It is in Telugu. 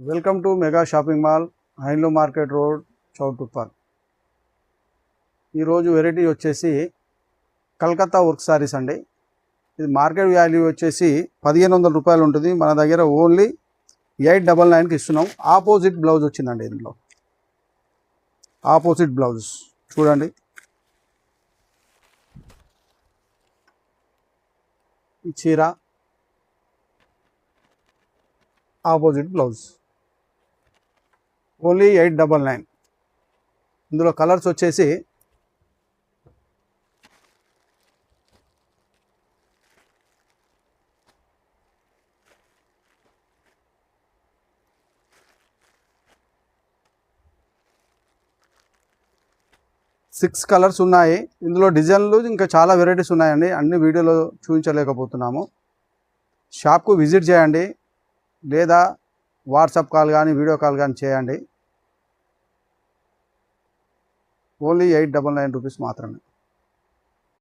Welcome to mega shopping mall, handloom market road, Choutuppal. ఈరోజు వెరైటీ వచ్చేసి కలకత్తా వర్క్ సారీస్ అండి. ఇది మార్కెట్ వాల్యూ వచ్చేసి 1500 రూపాయలు ఉంటుంది. మన దగ్గర ఓన్లీ 899కి ఇస్తున్నాం. ఆపోజిట్ బ్లౌజ్ వచ్చిందండి. ఇందులో ఆపోజిట్ బ్లౌజ్ చూడండి. ఈ చీర ఆపోజిట్ బ్లౌజ్ ఓన్లీ 899. ఇందులో కలర్స్ వచ్చేసి సిక్స్ కలర్స్ ఉన్నాయి. ఇందులో డిజైన్లు ఇంకా చాలా వెరైటీస్ ఉన్నాయండి. అన్ని వీడియోలో చూపించలేకపోతున్నాము. షాప్కు విజిట్ చేయండి, లేదా వాట్సాప్ కాల్ కానీ వీడియో కాల్ కానీ చేయండి. ఓన్లీ 899 రూపీస్ మాత్రమే.